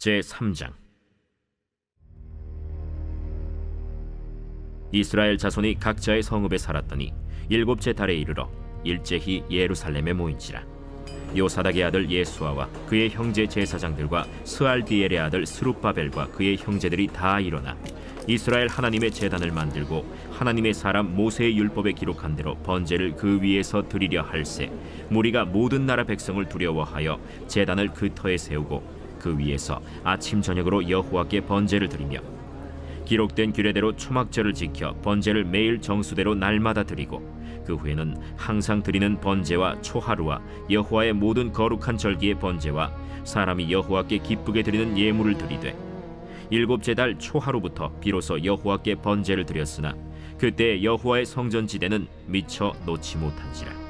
제3장. 이스라엘 자손이 각자의 성읍에 살았더니 일곱째 달에 이르러 일제히 예루살렘에 모인지라. 요사닥의 아들 예수아와 그의 형제 제사장들과 스알디엘의 아들 스룹바벨과 그의 형제들이 다 일어나 이스라엘 하나님의 제단을 만들고 하나님의 사람 모세의 율법에 기록한 대로 번제를 그 위에서 드리려 할세, 무리가 모든 나라 백성을 두려워하여 제단을 그 터에 세우고 그 위에서 아침 저녁으로 여호와께 번제를 드리며 기록된 규례대로 초막절을 지켜 번제를 매일 정수대로 날마다 드리고 그 후에는 항상 드리는 번제와 초하루와 여호와의 모든 거룩한 절기의 번제와 사람이 여호와께 기쁘게 드리는 예물을 드리되 일곱째 달 초하루부터 비로소 여호와께 번제를 드렸으나 그때 여호와의 성전 지대는 미처 놓지 못한지라.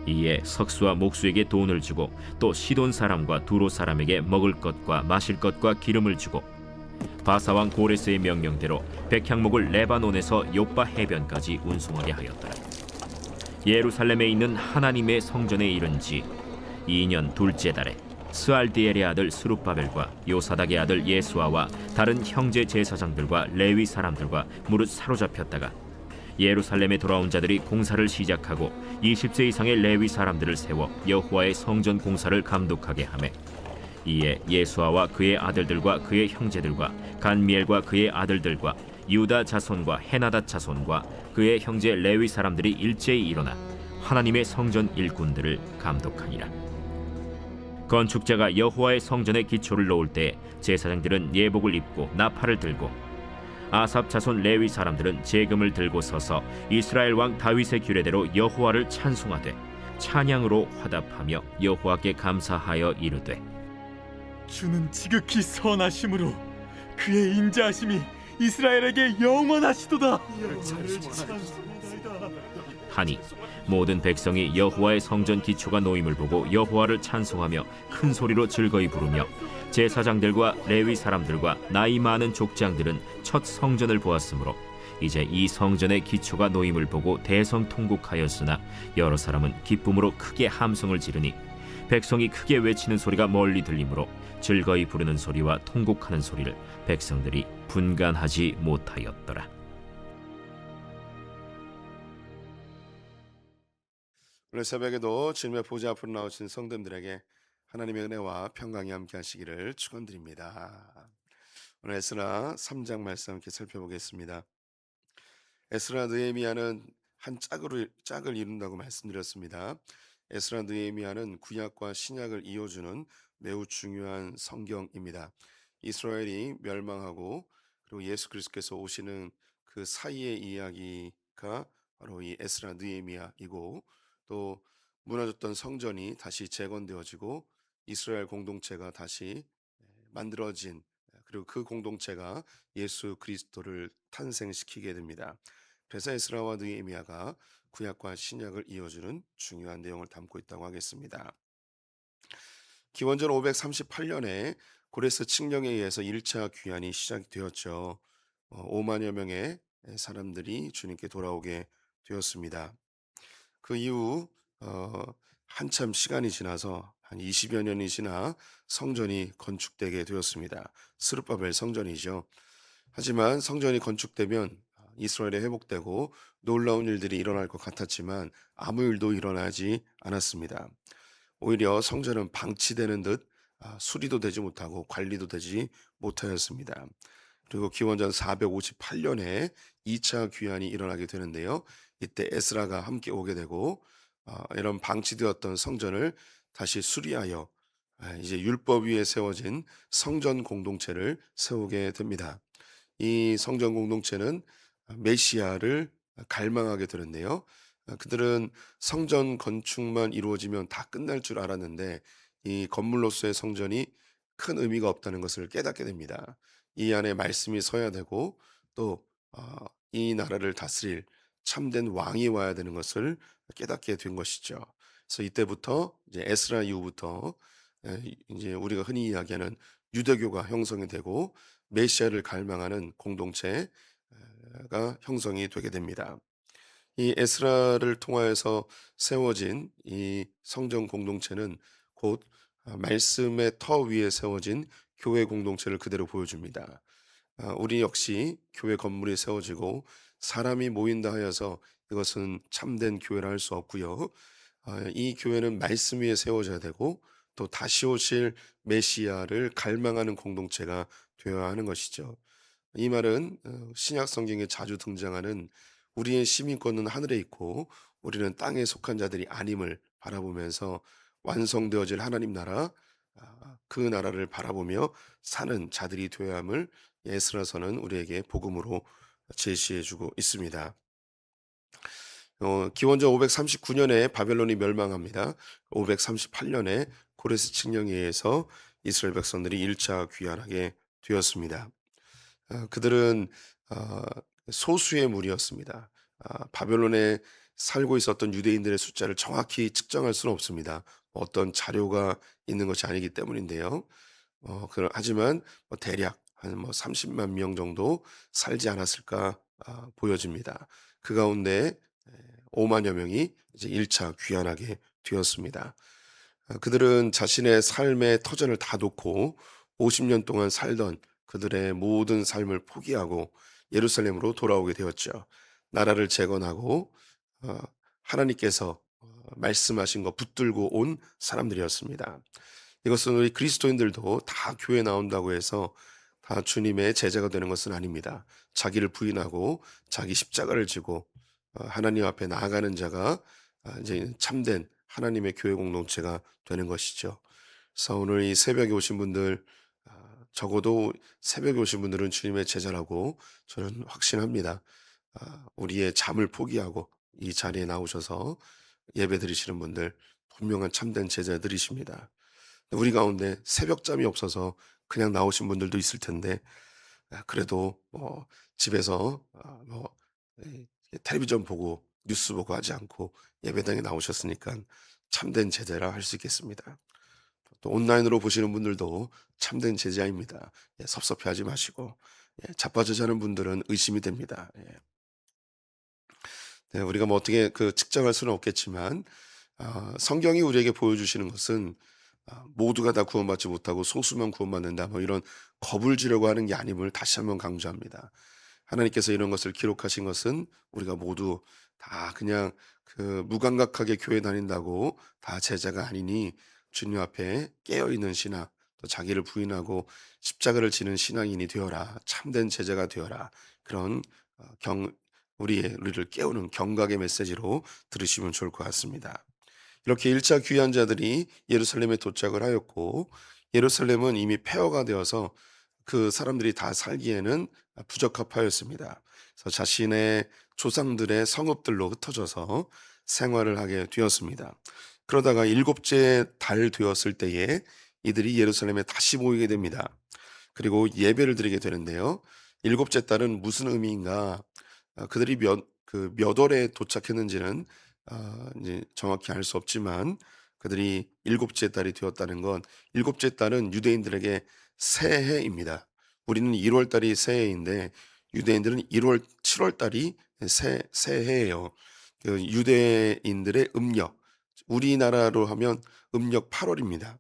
이에 석수와 목수에게 돈을 주고 또 시돈 사람과 두로 사람에게 먹을 것과 마실 것과 기름을 주고 바사왕 고레스의 명령대로 백향목을 레바논에서 욥바 해변까지 운송하게 하였더라. 예루살렘에 있는 하나님의 성전에 이른 지 2년 둘째 달에 스알디엘의 아들 스룹바벨과 요사닥의 아들 예수아와 다른 형제 제사장들과 레위 사람들과 무릇 사로잡혔다가 예루살렘에 돌아온 자들이 공사를 시작하고 20세 이상의 레위 사람들을 세워 여호와의 성전 공사를 감독하게 하매 이에 예수아와 그의 아들들과 그의 형제들과 간미엘과 그의 아들들과 유다 자손과 헤나닷 자손과 그의 형제 레위 사람들이 일제히 일어나 하나님의 성전 일꾼들을 감독하니라. 건축자가 여호와의 성전에 기초를 놓을 때 제사장들은 예복을 입고 나팔을 들고 아삽 자손 레위 사람들은 제금을 들고 서서 이스라엘 왕 다윗의 규례대로 여호와를 찬송하되 찬양으로 화답하며 여호와께 감사하여 이르되 주는 지극히 선하심으로 그의 인자하심이 이스라엘에게 영원하시도다. 하니 모든 백성이 여호와의 성전 기초가 놓임을 보고 여호와를 찬송하며 큰 소리로 즐거이 부르며 제사장들과 레위 사람들과 나이 많은 족장들은 첫 성전을 보았으므로 이제 이 성전의 기초가 놓임을 보고 대성통곡하였으나 여러 사람은 기쁨으로 크게 함성을 지르니 백성이 크게 외치는 소리가 멀리 들리므로 즐거이 부르는 소리와 통곡하는 소리를 백성들이 분간하지 못하였더라. 오늘 새벽에도 주님의 보좌 앞으로 나오신 성도님들에게 하나님의 은혜와 평강이 함께 하시기를 축원드립니다. 오늘 에스라 3장 말씀 함께 살펴보겠습니다. 에스라 느헤미야는 한 짝을 이룬다고 말씀드렸습니다. 에스라 느헤미야는 구약과 신약을 이어주는 매우 중요한 성경입니다. 이스라엘이 멸망하고 그리고 예수 그리스도께서 오시는 그 사이의 이야기가 바로 이 에스라 느헤미야이고, 또 무너졌던 성전이 다시 재건되어지고 이스라엘 공동체가 다시 만들어진, 그리고 그 공동체가 예수 그리스도를 탄생시키게 됩니다. 그래서 에스라와 느헤미야가 구약과 신약을 이어주는 중요한 내용을 담고 있다고 하겠습니다. 기원전 538년에 고레스 칙령에 의해서 1차 귀환이 시작되었죠. 5만여 명의 사람들이 주님께 돌아오게 되었습니다. 그 이후 한참 시간이 지나서 한 20여 년이 지나 성전이 건축되게 되었습니다. 스룹바벨 성전이죠. 하지만 성전이 건축되면 이스라엘이 회복되고 놀라운 일들이 일어날 것 같았지만 아무 일도 일어나지 않았습니다. 오히려 성전은 방치되는 듯 수리도 되지 못하고 관리도 되지 못하였습니다. 그리고 기원전 458년에 2차 귀환이 일어나게 되는데요. 이때 에스라가 함께 오게 되고 이런 방치되었던 성전을 다시 수리하여 이제 율법 위에 세워진 성전 공동체를 세우게 됩니다. 이 성전 공동체는 메시아를 갈망하게 되는데요. 그들은 성전 건축만 이루어지면 다 끝날 줄 알았는데 이 건물로서의 성전이 큰 의미가 없다는 것을 깨닫게 됩니다. 이 안에 말씀이 서야 되고 또 이 나라를 다스릴 참된 왕이 와야 되는 것을 깨닫게 된 것이죠. 그래서 이때부터 이제 에스라 이후부터 이제 우리가 흔히 이야기하는 유대교가 형성이 되고 메시아를 갈망하는 공동체가 형성이 되게 됩니다. 이 에스라를 통하여서 세워진 이 성전 공동체는 곧 말씀의 터 위에 세워진 교회 공동체를 그대로 보여줍니다. 우리 역시 교회 건물이 세워지고 사람이 모인다 하여서 이것은 참된 교회라 할 수 없고요. 이 교회는 말씀 위에 세워져야 되고 또 다시 오실 메시아를 갈망하는 공동체가 되어야 하는 것이죠. 이 말은 신약 성경에 자주 등장하는 우리의 시민권은 하늘에 있고 우리는 땅에 속한 자들이 아님을 바라보면서 완성되어질 하나님 나라, 그 나라를 바라보며 사는 자들이 되어야 함을 예수라서는 우리에게 복음으로 제시해 주고 있습니다. 기원전 539년에 바벨론이 멸망합니다. 538년에 고레스 칙령에 의해서 이스라엘 백성들이 1차 귀환하게 되었습니다. 그들은 어, 소수의 무리였습니다. 바벨론에 살고 있었던 유대인들의 숫자를 정확히 측정할 수는 없습니다. 어떤 자료가 있는 것이 아니기 때문인데요. 하지만 대략 한 30만 명 정도 살지 않았을까 보여집니다. 그 가운데 5만여 명이 이제 1차 귀환하게 되었습니다. 그들은 자신의 삶의 터전을 다 놓고 50년 동안 살던 그들의 모든 삶을 포기하고 예루살렘으로 돌아오게 되었죠. 나라를 재건하고 하나님께서 말씀하신 거 붙들고 온 사람들이었습니다. 이것은 우리 그리스도인들도 다 교회 나온다고 해서 다 주님의 제자가 되는 것은 아닙니다. 자기를 부인하고 자기 십자가를 지고 하나님 앞에 나아가는 자가 이제 참된 하나님의 교회 공동체가 되는 것이죠. 그래서 오늘 이 새벽에 오신 분들, 적어도 새벽에 오신 분들은 주님의 제자라고 저는 확신합니다. 우리의 잠을 포기하고 이 자리에 나오셔서 예배 드리시는 분들 분명한 참된 제자들이십니다. 우리 가운데 새벽잠이 없어서 그냥 나오신 분들도 있을 텐데 그래도 집에서 텔레비전 보고 뉴스 보고 하지 않고 예배당에 나오셨으니까 참된 제자라 할 수 있겠습니다. 또 온라인으로 보시는 분들도 참된 제자입니다. 섭섭해하지 마시고 자빠져 자는 분들은 의심이 됩니다. 네, 우리가 뭐 어떻게 측정할 수는 없겠지만 성경이 우리에게 보여주시는 것은 모두가 다 구원받지 못하고 소수만 구원받는다 뭐 이런 겁을 주려고 하는 게 아님을 다시 한번 강조합니다. 하나님께서 이런 것을 기록하신 것은 우리가 모두 다 그냥 무감각하게 교회 다닌다고 다 제자가 아니니 주님 앞에 깨어있는 신앙 또 자기를 부인하고 십자가를 지는 신앙인이 되어라, 참된 제자가 되어라, 그런 우리를 깨우는 경각의 메시지로 들으시면 좋을 것 같습니다. 이렇게 1차 귀환자들이 예루살렘에 도착을 하였고 예루살렘은 이미 폐허가 되어서 그 사람들이 다 살기에는 부적합하였습니다. 그래서 자신의 조상들의 성읍들로 흩어져서 생활을 하게 되었습니다. 그러다가 7째 달 되었을 때에 이들이 예루살렘에 다시 모이게 됩니다. 그리고 예배를 드리게 되는데요. 7째 달은 무슨 의미인가? 그들이 몇 월에 도착했는지는 이제 정확히 알 수 없지만 그들이 7째 달이 되었다는 건 7째 달은 유대인들에게 새해입니다. 우리는 1월 달이 새해인데 유대인들은 7월 달이 새해예요. 유대인들의 음력, 우리나라로 하면 음력 8월입니다.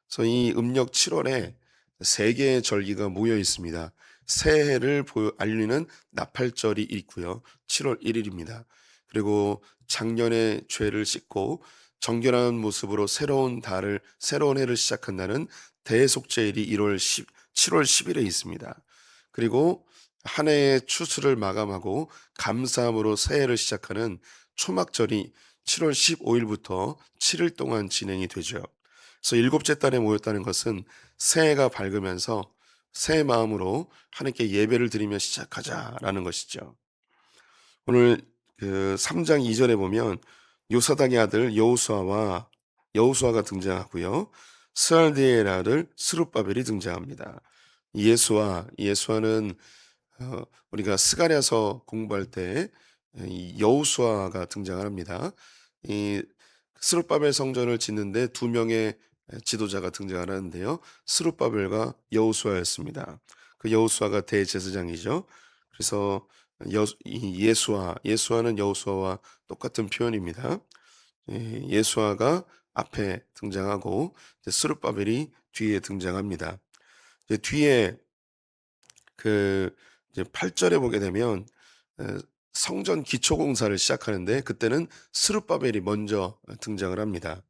그래서 이 음력 7월에 세 개의 절기가 모여 있습니다. 새해를 알리는 나팔절이 있고요. 7월 1일입니다. 그리고 작년의 죄를 씻고 정결한 모습으로 새로운 해를 시작한다는 대속죄일이 7월 10일에 있습니다. 그리고 한 해의 추수를 마감하고 감사함으로 새해를 시작하는 초막절이 7월 15일부터 7일 동안 진행이 되죠. 그래서 7째 달에 모였다는 것은 새해가 밝으면서 새 마음으로 하나님께 예배를 드리며 시작하자라는 것이죠. 오늘 3장 2절에 보면 요사닥의 아들 여호수아가 등장하고요. 스알디엘의 아들 스룹바벨이 등장합니다. 예수아는 우리가 스가랴서 공부할 때 여호수아가 등장을 합니다. 이 스룹바벨 성전을 짓는데 2명의 지도자가 등장을 하는데요. 스룹바벨과 여호수아였습니다. 그 여호수아가 대제사장이죠. 그래서 예수아는 여호수아와 똑같은 표현입니다. 예수아가 앞에 등장하고 스룹바벨이 뒤에 등장합니다. 이제 뒤에 그 이제 8절에 보게 되면 성전 기초 공사를 시작하는데 그때는 스룹바벨이 먼저 등장을 합니다.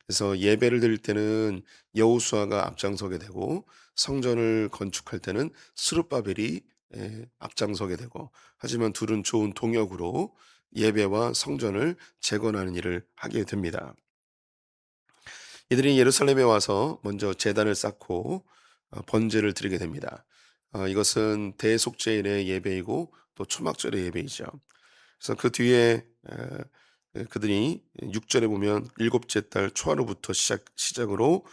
그래서 예배를 드릴 때는 여호수아가 앞장서게 되고 성전을 건축할 때는 스룹바벨이 앞장서게 되고, 하지만 둘은 좋은 동역으로 예배와 성전을 재건하는 일을 하게 됩니다. 이들이 예루살렘에 와서 먼저 제단을 쌓고 번제를 드리게 됩니다. 이것은 대속죄일의 예배이고 또 초막절의 예배이죠. 그래서 그 뒤에 그들이 6절에 보면 일곱째 달 초하루부터 시작으로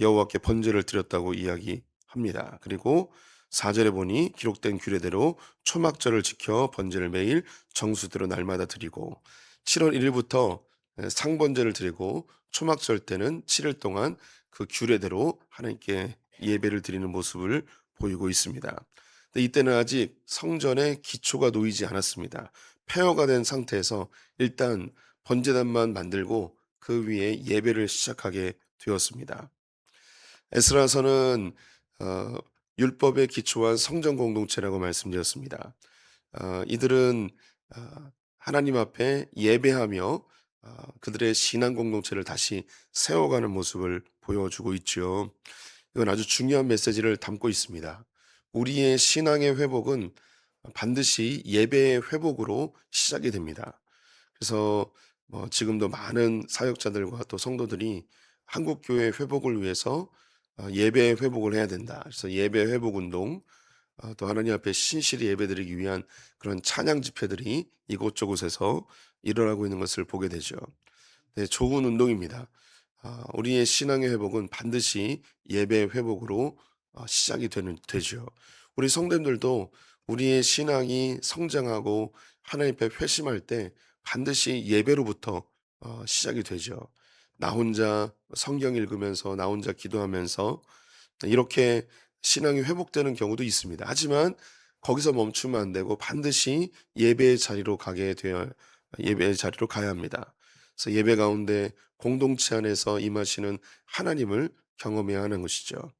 여호와께 번제를 드렸다고 이야기합니다. 그리고 4절에 보니 기록된 규례대로 초막절을 지켜 번제를 매일 정수대로 날마다 드리고, 7월 1일부터 상번제를 드리고 초막절 때는 7일 동안 그 규례대로 하나님께 예배를 드리는 모습을 보이고 있습니다. 근데 이때는 아직 성전의 기초가 놓이지 않았습니다. 폐허가 된 상태에서 일단 번제단만 만들고 그 위에 예배를 시작하게 되었습니다. 에스라서는 율법에 기초한 성전 공동체라고 말씀드렸습니다. 이들은 하나님 앞에 예배하며 그들의 신앙 공동체를 다시 세워가는 모습을 보여주고 있죠. 이건 아주 중요한 메시지를 담고 있습니다. 우리의 신앙의 회복은 반드시 예배의 회복으로 시작이 됩니다. 그래서 지금도 많은 사역자들과 또 성도들이 한국 교회 회복을 위해서 예배 회복을 해야 된다. 그래서 예배 회복 운동, 또 하나님 앞에 신실히 예배드리기 위한 그런 찬양 집회들이 이곳저곳에서 일어나고 있는 것을 보게 되죠. 네, 좋은 운동입니다. 우리의 신앙의 회복은 반드시 예배 회복으로 시작이 되죠. 우리 성도님들도 우리의 신앙이 성장하고 하나님 앞에 회심할 때 반드시 예배로부터 시작이 되죠. 나 혼자 성경 읽으면서 나 혼자 기도하면서 이렇게 신앙이 회복되는 경우도 있습니다. 하지만 거기서 멈추면 안 되고 반드시 예배의 자리로 예배의 자리로 가야 합니다. 그래서 예배 가운데 공동체 안에서 임하시는 하나님을 경험해야 하는 것이죠.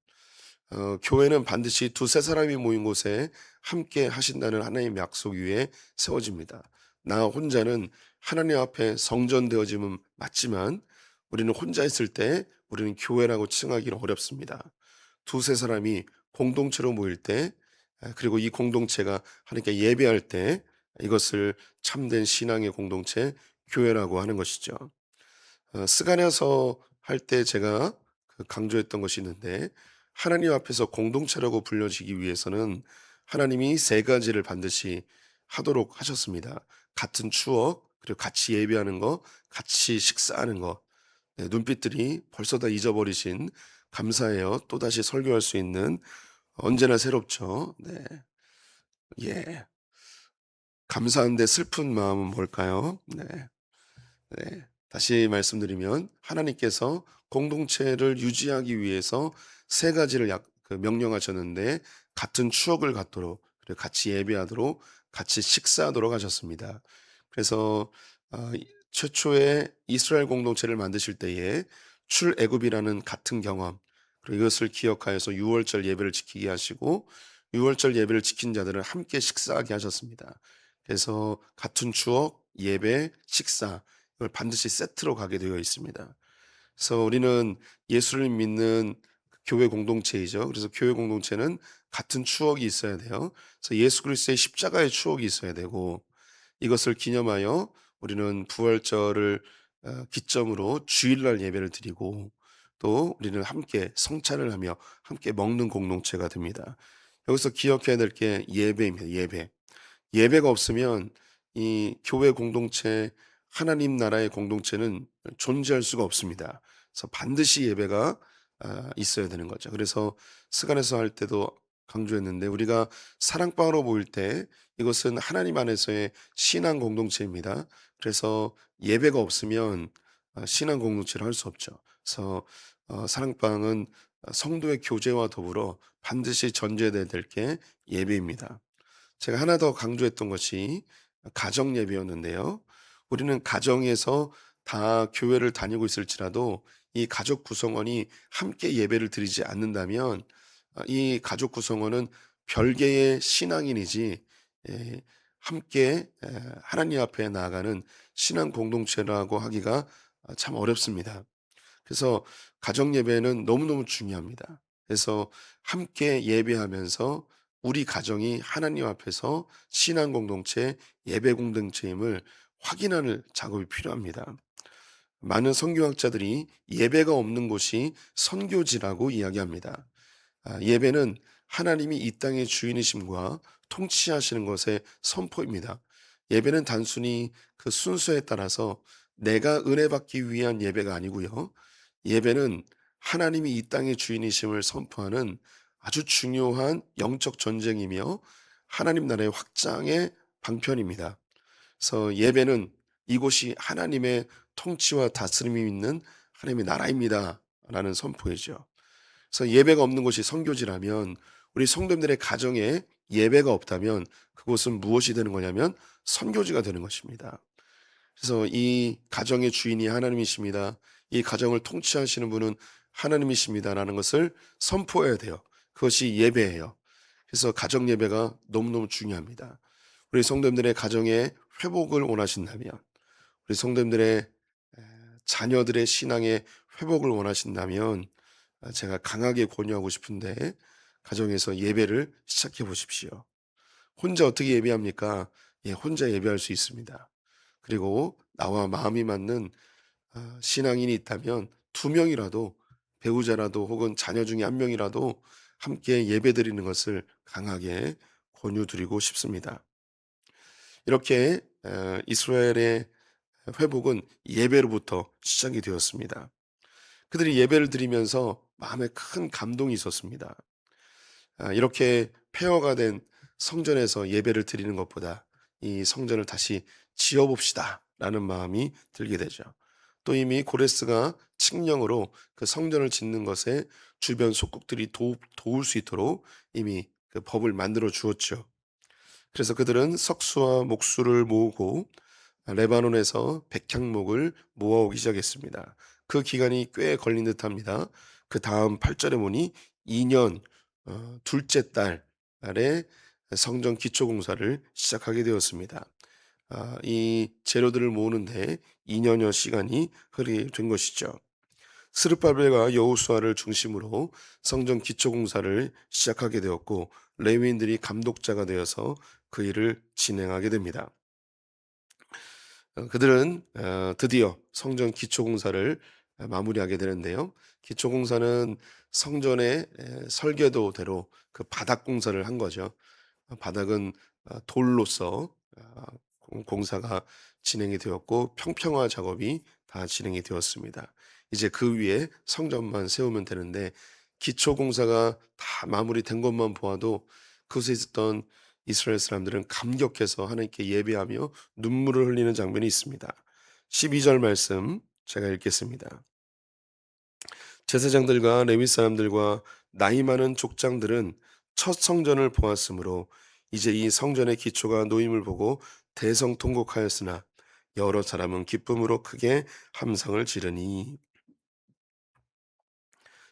교회는 반드시 두세 사람이 모인 곳에 함께 하신다는 하나님의 약속 위에 세워집니다. 나 혼자는 하나님 앞에 성전되어짐은 맞지만 우리는 혼자 있을 때 우리는 교회라고 칭하기는 어렵습니다. 두세 사람이 공동체로 모일 때, 그리고 이 공동체가 하나님께 예배할 때 이것을 참된 신앙의 공동체, 교회라고 하는 것이죠. 스가랴서 할 때 제가 강조했던 것이 있는데, 하나님 앞에서 공동체라고 불려지기 위해서는 하나님이 세 가지를 반드시 하도록 하셨습니다. 같은 추억, 그리고 같이 예배하는 것, 같이 식사하는 것. 네, 눈빛들이 벌써 다 잊어버리신, 감사해요. 또다시 설교할 수 있는, 언제나 새롭죠. 네. 예. 감사한데 슬픈 마음은 뭘까요? 네. 네. 다시 말씀드리면 하나님께서 공동체를 유지하기 위해서 세 가지를 명령하셨는데, 같은 추억을 갖도록, 그리고 같이 예배하도록, 같이 식사하도록 하셨습니다. 그래서 최초의 이스라엘 공동체를 만드실 때에 출애굽이라는 같은 경험, 그리고 이것을 기억하여서 유월절 예배를 지키게 하시고 유월절 예배를 지킨 자들을 함께 식사하게 하셨습니다. 그래서 같은 추억, 예배, 식사, 이걸 반드시 세트로 가게 되어 있습니다. 그래서 우리는 예수를 믿는 교회 공동체이죠. 그래서 교회 공동체는 같은 추억이 있어야 돼요. 그래서 예수 그리스도의 십자가의 추억이 있어야 되고, 이것을 기념하여 우리는 부활절을 기점으로 주일날 예배를 드리고, 또 우리는 함께 성찬을 하며 함께 먹는 공동체가 됩니다. 여기서 기억해야 될 게 예배입니다. 예배가 없으면 이 교회 공동체, 하나님 나라의 공동체는 존재할 수가 없습니다. 그래서 반드시 예배가 있어야 되는 거죠. 그래서 스가랴서 할 때도 강조했는데, 우리가 사랑방으로 모일 때 이것은 하나님 안에서의 신앙 공동체입니다. 그래서 예배가 없으면 신앙 공동체를 할 수 없죠. 그래서 사랑방은 성도의 교제와 더불어 반드시 전제돼야 될 게 예배입니다. 제가 하나 더 강조했던 것이 가정 예배였는데요. 우리는 가정에서 다 교회를 다니고 있을지라도 이 가족 구성원이 함께 예배를 드리지 않는다면 이 가족 구성원은 별개의 신앙인이지 함께 하나님 앞에 나아가는 신앙 공동체라고 하기가 참 어렵습니다. 그래서 가정 예배는 너무너무 중요합니다. 그래서 함께 예배하면서 우리 가정이 하나님 앞에서 신앙 공동체, 예배 공동체임을 확인하는 작업이 필요합니다. 많은 선교학자들이 예배가 없는 곳이 선교지라고 이야기합니다. 예배는 하나님이 이 땅의 주인이심과 통치하시는 것의 선포입니다. 예배는 단순히 그 순서에 따라서 내가 은혜 받기 위한 예배가 아니고요. 예배는 하나님이 이 땅의 주인이심을 선포하는 아주 중요한 영적 전쟁이며 하나님 나라의 확장의 방편입니다. 그래서 예배는 이곳이 하나님의 통치와 다스림이 있는 하나님의 나라입니다. 라는 선포이죠. 그래서 예배가 없는 곳이 선교지라면 우리 성도님들의 가정에 예배가 없다면 그곳은 무엇이 되는 거냐면 선교지가 되는 것입니다. 그래서 이 가정의 주인이 하나님이십니다. 이 가정을 통치하시는 분은 하나님이십니다라는 것을 선포해야 돼요. 그것이 예배예요. 그래서 가정 예배가 너무너무 중요합니다. 우리 성도님들의 가정의 회복을 원하신다면, 우리 성도님들의 자녀들의 신앙의 회복을 원하신다면 제가 강하게 권유하고 싶은데 가정에서 예배를 시작해 보십시오. 혼자 어떻게 예배합니까? 예, 혼자 예배할 수 있습니다. 그리고 나와 마음이 맞는 신앙인이 있다면 두 명이라도 배우자라도 혹은 자녀 중에 한 명이라도 함께 예배드리는 것을 강하게 권유드리고 싶습니다. 이렇게 이스라엘의 회복은 예배로부터 시작이 되었습니다. 그들이 예배를 드리면서 마음에 큰 감동이 있었습니다. 이렇게 폐허가 된 성전에서 예배를 드리는 것보다 이 성전을 다시 지어봅시다 라는 마음이 들게 되죠. 또 이미 고레스가 칙령으로 그 성전을 짓는 것에 주변 속국들이 도울 수 있도록 이미 그 법을 만들어 주었죠. 그래서 그들은 석수와 목수를 모으고 레바논에서 백향목을 모아오기 시작했습니다. 그 기간이 꽤 걸린 듯합니다. 그 다음 8절에 보니 2년 둘째 달에 성전 기초 공사를 시작하게 되었습니다. 이 재료들을 모으는데 2년여 시간이 흐르게 된 것이죠. 스룹바벨과 여호수아를 중심으로 성전 기초 공사를 시작하게 되었고 레위인들이 감독자가 되어서 그 일을 진행하게 됩니다. 그들은 드디어 성전 기초 공사를 마무리하게 되는데요. 기초 공사는 성전의 설계도대로 그 바닥 공사를 한 거죠. 바닥은 돌로서 공사가 진행이 되었고 평평화 작업이 다 진행이 되었습니다. 이제 그 위에 성전만 세우면 되는데 기초 공사가 다 마무리된 것만 보아도 그곳에 있었던 이스라엘 사람들은 감격해서 하나님께 예배하며 눈물을 흘리는 장면이 있습니다. 12절 말씀 제가 읽겠습니다. 제사장들과 레위 사람들과 나이 많은 족장들은 첫 성전을 보았으므로 이제 이 성전의 기초가 놓임을 보고 대성통곡하였으나 여러 사람은 기쁨으로 크게 함성을 지르니.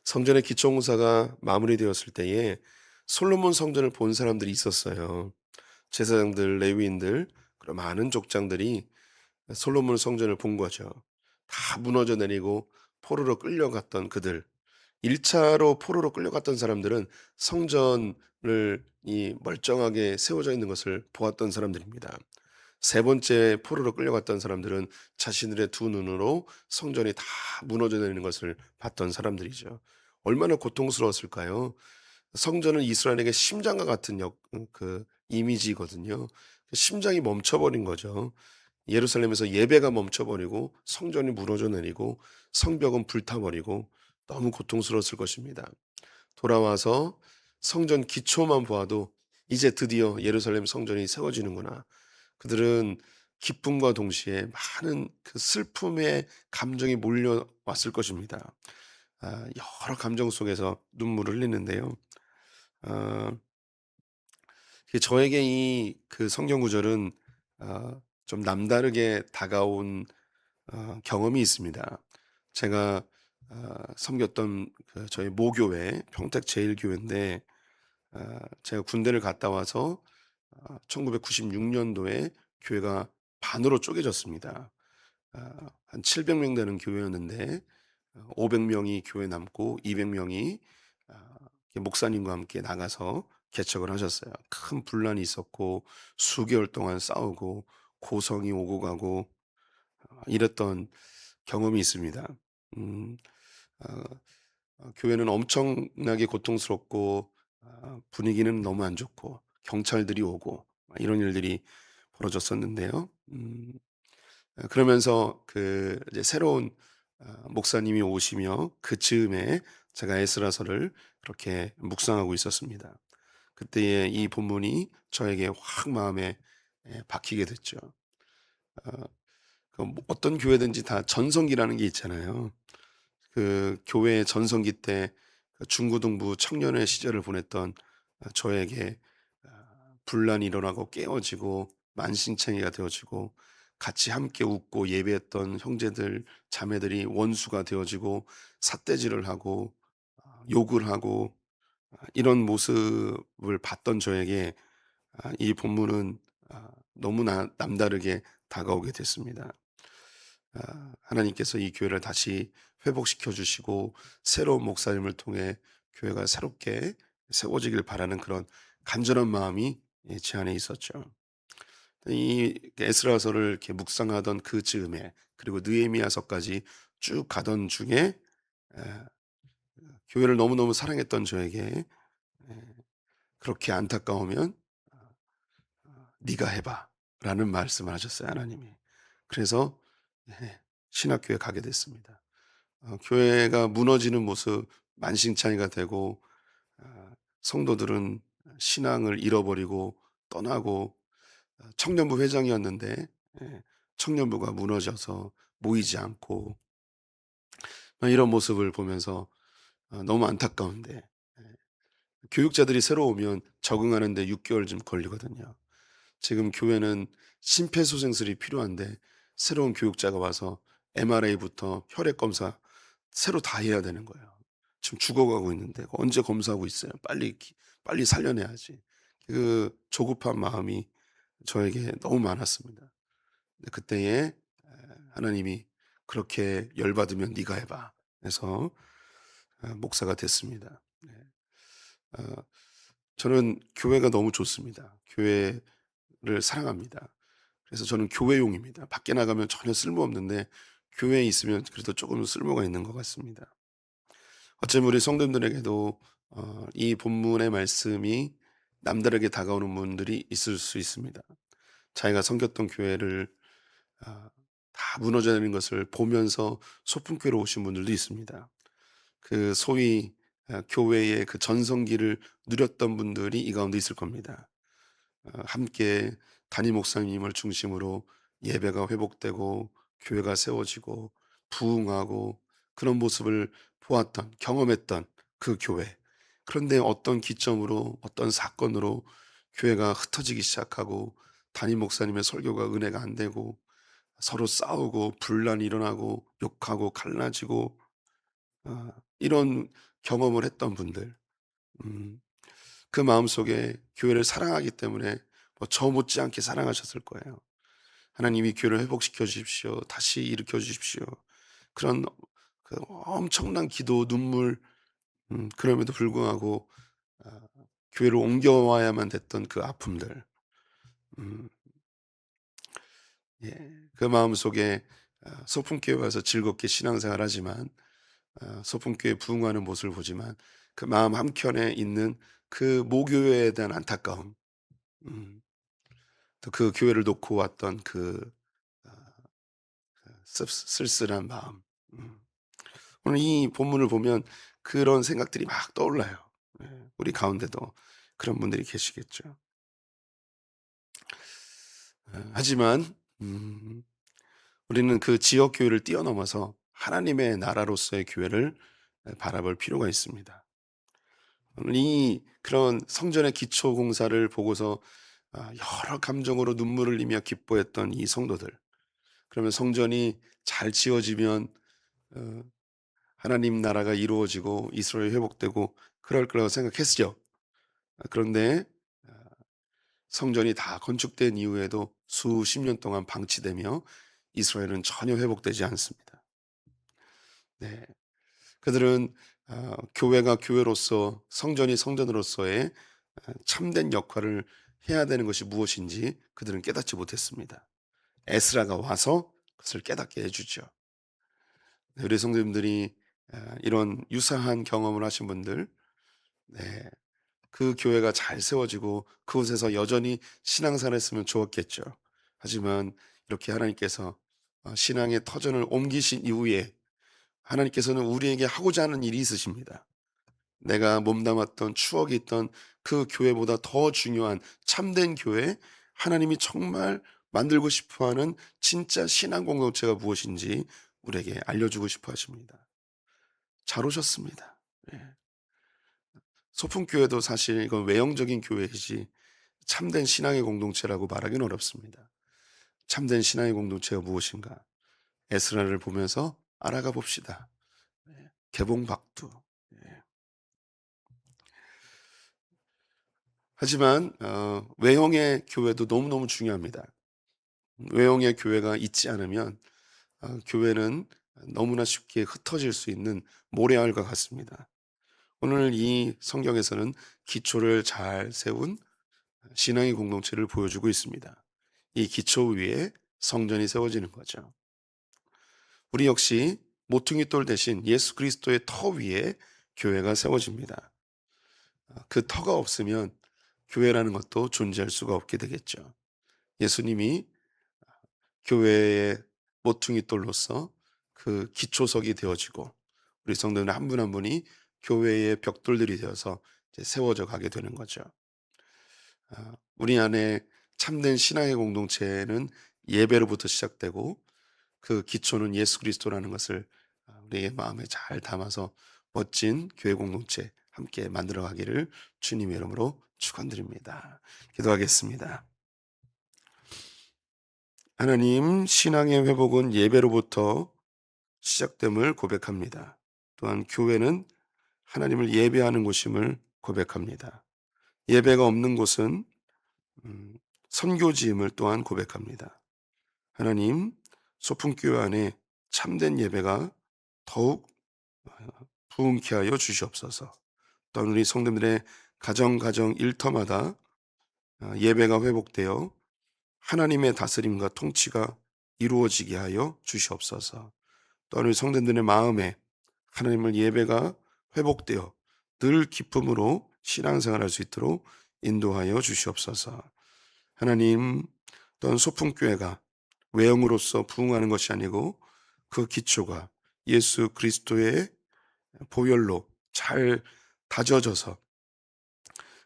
성전의 기초 공사가 마무리되었을 때에 솔로몬 성전을 본 사람들이 있었어요. 제사장들, 레위인들, 그리고 많은 족장들이 솔로몬 성전을 본 거죠. 다 무너져 내리고 포로로 끌려갔던 그들. 1차로 포로로 끌려갔던 사람들은 성전을 이 멀쩡하게 세워져 있는 것을 보았던 사람들입니다. 세 번째 포로로 끌려갔던 사람들은 자신들의 두 눈으로 성전이 다 무너져 내리는 것을 봤던 사람들이죠. 얼마나 고통스러웠을까요? 성전은 이스라엘에게 심장과 같은 그 이미지거든요. 심장이 멈춰버린 거죠. 예루살렘에서 예배가 멈춰버리고 성전이 무너져 내리고 성벽은 불타버리고 너무 고통스러웠을 것입니다. 돌아와서 성전 기초만 보아도 이제 드디어 예루살렘 성전이 세워지는구나. 그들은 기쁨과 동시에 많은 그 슬픔의 감정이 몰려왔을 것입니다. 여러 감정 속에서 눈물을 흘리는데요. 아, 저에게 이 그 성경 구절은 좀 남다르게 다가온 경험이 있습니다. 제가 섬겼던 저희 모교회 평택제일교회인데, 제가 군대를 갔다 와서 1996년도에 교회가 반으로 쪼개졌습니다. 한 700명 되는 교회였는데 500명이 교회 남고 200명이 목사님과 함께 나가서 개척을 하셨어요. 큰 분란이 있었고 수개월 동안 싸우고 고성이 오고 가고 이랬던 경험이 있습니다. 음. 어 교회는 엄청나게 고통스럽고 분위기는 너무 안 좋고 경찰들이 오고 이런 일들이 벌어졌었는데요. 그러면서 이제 새로운 목사님이 오시며 그 즈음에 제가 에스라서를 그렇게 묵상하고 있었습니다. 그때에 이 본문이 저에게 확 마음에 박히게 됐죠. 어 어떤 교회든지 다 전성기라는 게 있잖아요. 교회 전성기 때 중고등부 청년의 시절을 보냈던 저에게 분란이 일어나고 깨어지고 만신창이가 되어지고 같이 함께 웃고 예배했던 형제들 자매들이 원수가 되어지고 삿대질을 하고 욕을 하고 이런 모습을 봤던 저에게 이 본문은 너무나 남다르게 다가오게 됐습니다. 하나님께서 이 교회를 다시 회복시켜 주시고 새로운 목사님을 통해 교회가 새롭게 세워지길 바라는 그런 간절한 마음이 제 안에 있었죠. 이 에스라서를 이렇게 묵상하던 그 즈음에 그리고 느헤미야서까지 쭉 가던 중에 에, 교회를 너무너무 사랑했던 저에게 그렇게 안타까우면 네가 해봐라는 말씀을 하셨어요, 하나님이. 그래서 신학교에 가게 됐습니다. 교회가 무너지는 모습, 만신창이가 되고 성도들은 신앙을 잃어버리고 떠나고 청년부 회장이었는데 청년부가 무너져서 모이지 않고 이런 모습을 보면서 너무 안타까운데 교육자들이 새로 오면 적응하는 데 6개월쯤 걸리거든요. 지금 교회는 심폐소생술이 필요한데 새로운 교육자가 와서 MRA부터 혈액 검사 새로 다 해야 되는 거예요. 지금 죽어가고 있는데 언제 검사하고 있어요. 빨리 살려내야지. 그 조급한 마음이 저에게 너무 많았습니다. 근데 그때에 하나님이 그렇게 열받으면 네가 해봐. 해서 목사가 됐습니다. 네. 어, 저는 교회가 너무 좋습니다. 교회를 사랑합니다. 그래서 저는 교회용입니다. 밖에 나가면 전혀 쓸모없는데 교회에 있으면 그래도 조금 쓸모가 있는 것 같습니다. 어쩌면 우리 성도님들에게도 이 본문의 말씀이 남다르게 다가오는 분들이 있을 수 있습니다. 자기가 섬겼던 교회를 다 무너져내는 것을 보면서 소품교회로 오신 분들도 있습니다. 그 소위 교회의 그 전성기를 누렸던 분들이 이 가운데 있을 겁니다. 함께 담임 목사님을 중심으로 예배가 회복되고 교회가 세워지고 부흥하고 그런 모습을 보았던 경험했던 그 교회. 그런데 어떤 기점으로 어떤 사건으로 교회가 흩어지기 시작하고 담임 목사님의 설교가 은혜가 안 되고 서로 싸우고 분란이 일어나고 욕하고 갈라지고 이런 경험을 했던 분들, 음, 그 마음속에 교회를 사랑하기 때문에 뭐저 못지않게 사랑하셨을 거예요. 하나님이 교회를 회복시켜 주십시오. 다시 일으켜 주십시오. 그런 그 엄청난 기도, 눈물, 그럼에도 불구하고 아, 교회를 옮겨와야만 됐던 그 아픔들, 음, 예, 그 마음 속에 소품교회 와서 즐겁게 신앙생활하지만 소품교회 부흥하는 모습을 보지만 그 마음 한켠에 있는 그 모교회에 대한 안타까움, 음, 또 그 교회를 놓고 왔던 아, 쓸쓸한 마음. 음. 오늘 이 본문을 보면 그런 생각들이 막 떠올라요. 우리 가운데도 그런 분들이 계시겠죠. 하지만 음, 우리는 그 지역 교회를 뛰어넘어서 하나님의 나라로서의 교회를 바라볼 필요가 있습니다. 오늘 이 그런 성전의 기초 공사를 보고서 여러 감정으로 눈물을 흘리며 기뻐했던 이 성도들. 그러면 성전이 잘 지어지면 어, 하나님 나라가 이루어지고 이스라엘이 회복되고 그럴 거라고 생각했죠. 그런데 성전이 다 건축된 이후에도 수십 년 동안 방치되며 이스라엘은 전혀 회복되지 않습니다. 네, 그들은 교회가 교회로서 성전이 성전으로서의 참된 역할을 해야 되는 것이 무엇인지 그들은 깨닫지 못했습니다. 에스라가 와서 그것을 깨닫게 해주죠. 네, 우리 성도님들이 이런 유사한 경험을 하신 분들, 네, 그 교회가 잘 세워지고 그곳에서 여전히 신앙생활을 했으면 좋았겠죠. 하지만 이렇게 하나님께서 신앙의 터전을 옮기신 이후에 하나님께서는 우리에게 하고자 하는 일이 있으십니다. 내가 몸담았던 추억이 있던 그 교회보다 더 중요한 참된 교회, 하나님이 정말 만들고 싶어하는 진짜 신앙 공동체가 무엇인지 우리에게 알려주고 싶어 하십니다. 잘 오셨습니다. 예. 소풍교회도 사실 이건 외형적인 교회이지 참된 신앙의 공동체라고 말하기는 어렵습니다. 참된 신앙의 공동체가 무엇인가? 에스라를 보면서 알아가 봅시다. 개봉박두. 예. 하지만 외형의 교회도 너무너무 중요합니다. 외형의 교회가 있지 않으면 교회는 너무나 쉽게 흩어질 수 있는 모래알과 같습니다. 오늘 이 성경에서는 기초를 잘 세운 신앙의 공동체를 보여주고 있습니다. 이 기초 위에 성전이 세워지는 거죠. 우리 역시 모퉁이 돌 대신 예수 그리스도의 터 위에 교회가 세워집니다. 그 터가 없으면 교회라는 것도 존재할 수가 없게 되겠죠. 예수님이 교회의 모퉁이 돌로서 그 기초석이 되어지고 우리 성도들 한 분 한 분이 교회의 벽돌들이 되어서 이제 세워져 가게 되는 거죠. 우리 안에 참된 신앙의 공동체는 예배로부터 시작되고 그 기초는 예수 그리스도라는 것을 우리의 마음에 잘 담아서 멋진 교회 공동체 함께 만들어 가기를 주님의 이름으로 축원드립니다. 기도하겠습니다. 하나님, 신앙의 회복은 예배로부터 시작됨을 고백합니다. 또한 교회는 하나님을 예배하는 곳임을 고백합니다. 예배가 없는 곳은 선교지임을 또한 고백합니다. 하나님, 소풍교회 안에 참된 예배가 더욱 부흥케 하여 주시옵소서. 또한 우리 성도들의 가정 일터마다 예배가 회복되어 하나님의 다스림과 통치가 이루어지게 하여 주시옵소서. 또한 우리 성도들의 마음에 하나님을 예배가 회복되어 늘 기쁨으로 신앙생활할 수 있도록 인도하여 주시옵소서. 하나님, 또한 소풍교회가 외형으로서 부흥하는 것이 아니고 그 기초가 예수 그리스도의 보혈로 잘 다져져서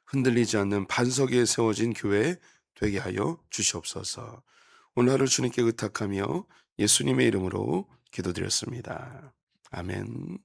흔들리지 않는 반석 위에 세워진 교회 되게 하여 주시옵소서. 오늘 하루 주님께 의탁하며 예수님의 이름으로 기도드렸습니다. 아멘.